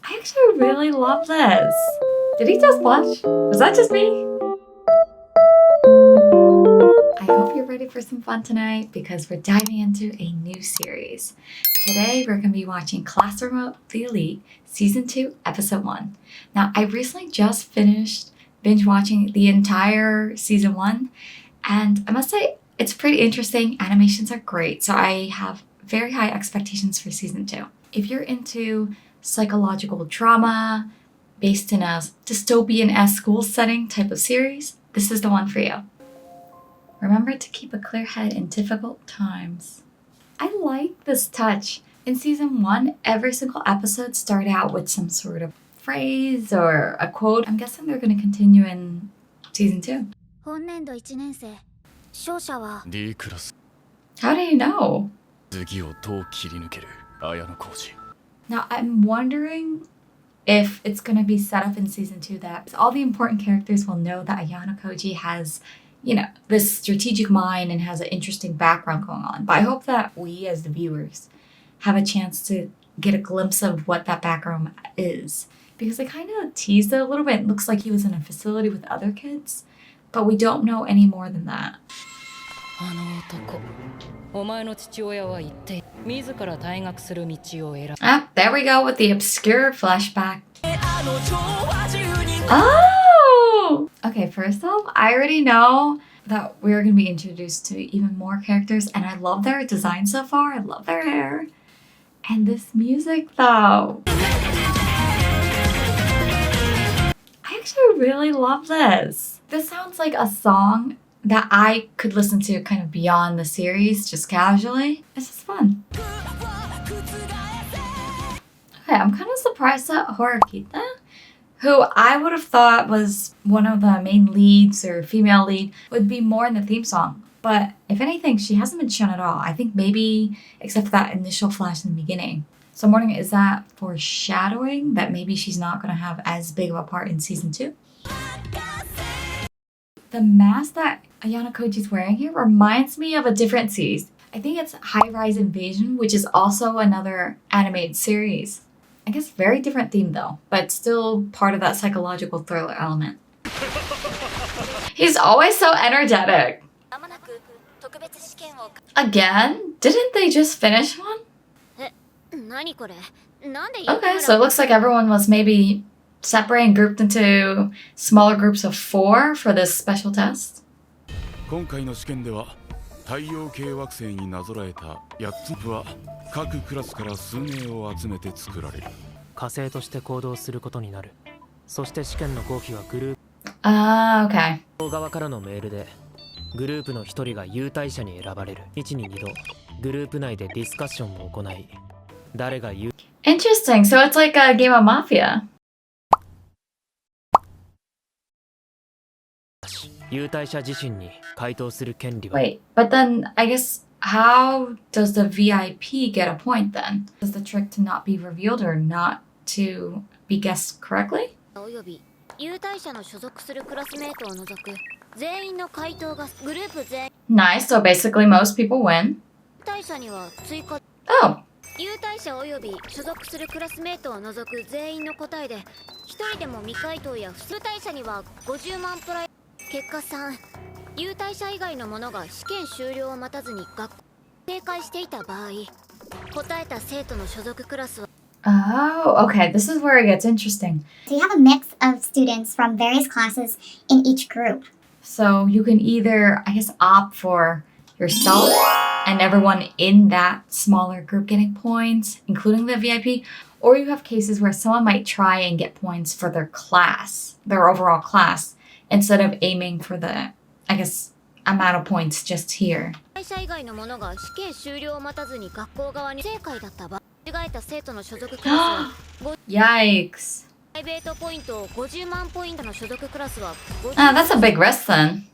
I actually really love this. Did he just blush? Was that just me? I hope you're ready for some fun tonight because we're diving into a new series. Today we're going to be watching Classroom of the Elite Season 2, Episode 1. Now, I recently just finished binge watching the entire Season 1, and I must say it's pretty interesting. Animations are great, so I have very high expectations for Season 2. If you're into psychological drama based in a dystopian-esque school setting type of series, this is the one for you. Remember to keep a clear head in difficult times. I like this touch. In Season 1, every single episode started out with some sort of phrase or a quote. I'm guessing they're going to continue in Season 2. How do you know? Now, I'm wondering if it's going to be set up in Season 2 that all the important characters will know that Ayano Koji has, this strategic mind and has an interesting background going on. But I hope that we, as the viewers, have a chance to get a glimpse of what that background is. Because they kind of teased it a little bit. It looks like he was in a facility with other kids. But we don't know any more than that. There we go with the obscure flashback. Oh! Okay, first off, I already know that we're going to be introduced to even more characters, and I love their design so far. I love their hair. And this music, though. I actually really love this. This sounds like a song that I could listen to kind of beyond the series, just casually. It's just fun. Okay, I'm kind of surprised that Horikita, who I would have thought was one of the main leads or female lead, would be more in the theme song. But if anything, she hasn't been shown at all. I think maybe except for that initial flash in the beginning. So I'm wondering, is that foreshadowing that maybe she's not going to have as big of a part in Season 2? The mask that Ayano Koji's wearing here reminds me of a different series. I think it's High Rise Invasion, which is also another animated series. I guess very different theme though, but still part of that psychological thriller element. He's always so energetic. Again? Didn't they just finish one? Okay, so it looks like everyone was maybe separated and grouped into smaller groups of 4 for this special test. Okay, interesting. So it's like a game of Mafia. Wait, but then I guess how does the VIP get a point then? Is the trick to not be revealed or not to be guessed correctly? Nice, so basically most people win. Oh. Oh, okay, this is where it gets interesting. So you have a mix of students from various classes in each group. So you can either, I guess, opt for yourself and everyone in that smaller group getting points, including the VIP, or you have cases where someone might try and get points for their class, their overall class, instead of aiming for the, I guess, amount of points just here. Yikes. That's a big risk then.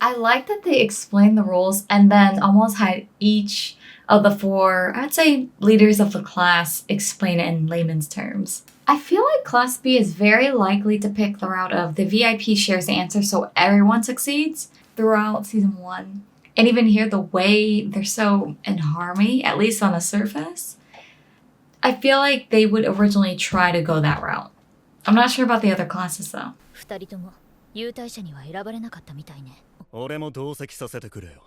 I like that they explained the rules and then almost had each of the 4, I'd say, leaders of the class explain it in layman's terms. I feel like Class B is very likely to pick the route of the VIP shares the answer so everyone succeeds throughout season 1. And even here, the way they're so in harmony, at least on the surface, I feel like they would originally try to go that route. I'm not sure about the other classes though. 二人とも優待者には選ばれなかったみたいね。俺も同席させてくれよ。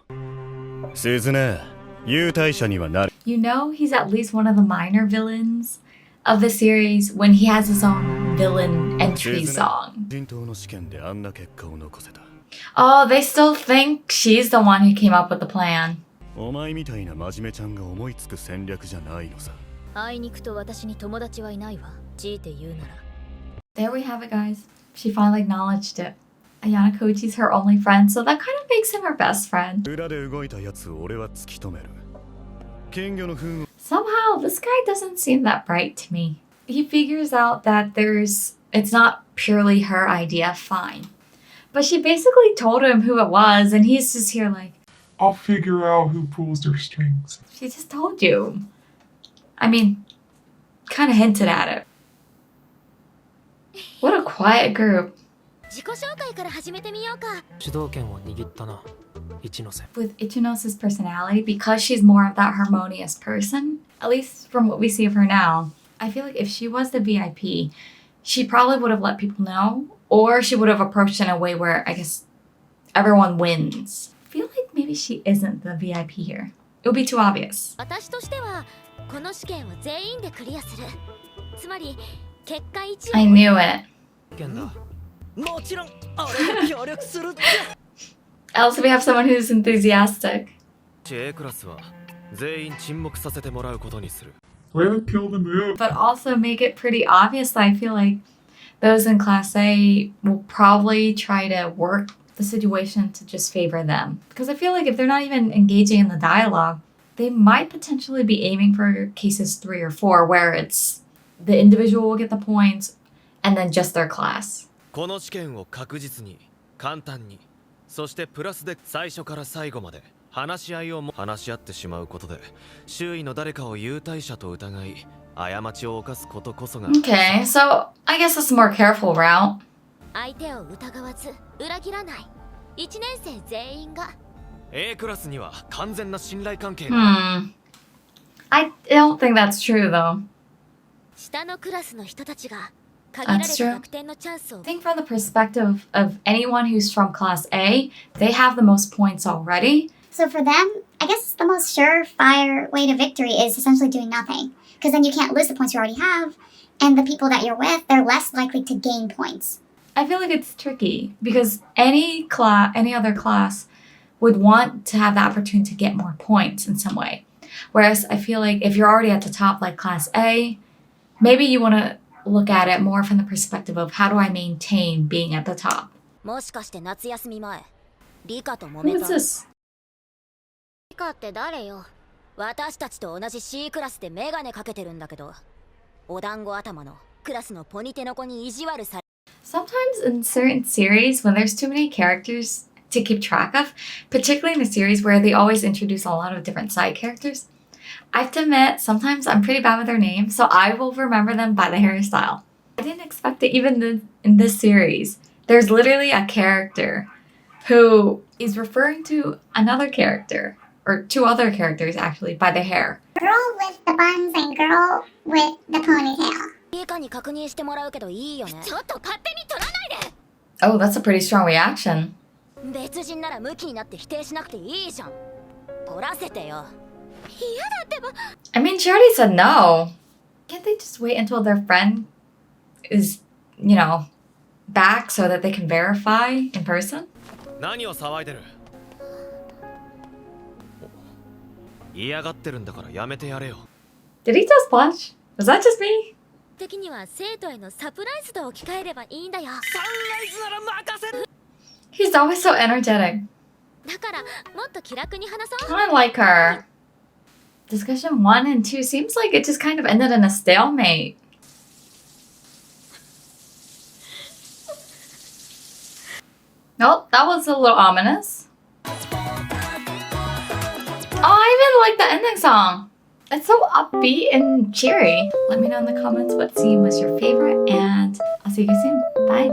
鈴音、優待者にはなる。You know he's at least one of the minor villains of the series when he has his own villain entry song. 人頭の試験であんな結果を残せた。Oh, they still think she's the one who came up with the plan. お前みたいな真面目ちゃんが思いつく戦略じゃないのさ。あいにくと私に友達はいないわ。強いて言うなら。There we have it, guys. She finally acknowledged it. Ayana Koji's her only friend, so that kind of makes him her best friend. 裏で動いたやつを俺は突き止める。金魚の糞を Somehow, this guy doesn't seem that bright to me. He figures out that it's not purely her idea, fine. But she basically told him who it was, and he's just here like, I'll figure out who pulls their strings. she just told you. I mean, kind of hinted at it. What a quiet group. 自己紹介から始めてみようか。主導権を握ったな、一ノ瀬。 With Ichino's personality, because she's more of that harmonious person, at least from what we see of her now, I feel like if she was the VIP, she probably would have let people know, or she would have approached in a way where, I guess, everyone wins. I feel like maybe she isn't the VIP here. It would be too obvious. 私としてはこの試験を全員でクリアする。つまり結果1 I 位。 knew it. 権だ。もちろん俺も協力するって Else we have someone who's enthusiastic. A クラスは全員沈黙させてもらうことにする。 Let her kill the move. But also make it pretty obvious that I feel like those in Class A will probably try to work the situation to just favor them. Because I feel like if they're not even engaging in the dialogue, they might potentially be aiming for cases 3 or 4 where it's the individual will get the points and then just their class. この試験を確実に、簡単に、そしてプラスで最初から最後まで話し合いを話し合ってしまうことで、周囲の誰かを優待者と疑い、過ちを犯すことこそが。Okay, so I guess it's a more careful route. 相手を疑わず裏切らない。1年生全員が。A クラスには完全な信頼関係が。I don't think that's true though. 下のクラスの人たちが限られ That's た true. 逆転のチャンスを。 I think from the perspective of anyone who's from Class A, they have the most points already. So for them, I guess the most surefire way to victory is essentially doing nothing. Because then you can't lose the points you already have, and the people that you're with, they're less likely to gain points. I feel like it's tricky because any other class would want to have the opportunity to get more points in some way. Whereas I feel like if you're already at the top like Class A, maybe you want to look at it more from the perspective of how do I maintain being at the top. もしかして夏休み前、理科と揉 Who め is た。 this? 理科って誰よ。私たちと同じ C クラスでメガネかけてるんだけど、お団子頭のクラスのポニテの子に意地悪され。 Sometimes in certain series, when there's too many characters to keep track of, particularly in a series where they always introduce a lot of different side characters, I have to admit, sometimes I'm pretty bad with their names, so I will remember them by the hairstyle. I didn't expect it even in this series. There's literally a character who is referring to another character, or 2 other characters actually, by the hair. Girl with the buns and girl with the ponytail. 理科に確認してもらうけどいいよね。ちょっと勝手に取らないで。 Oh, that's a pretty strong reaction. 別人ならムキになって否定しなくていいじゃん。取らせてよ。嫌だってば。 I mean, she already said no. Can't they just wait until their friend is, back so that they can verify in person? 何を騒いでる？嫌がってるんだからやめてやれよ。 Did he just punch? Was that just me? 的には生徒へのサプライズと置き換えればいいんだよ。サンライズなら任せる He's always so energetic. だからもっと気楽に話そう。 I like her. Discussion 1 and 2 seems like it just kind of ended in a stalemate. Nope, that was a little ominous. Oh, I even like the ending song. It's so upbeat and cheery. Let me know in the comments what scene was your favorite, and I'll see you guys soon. Bye.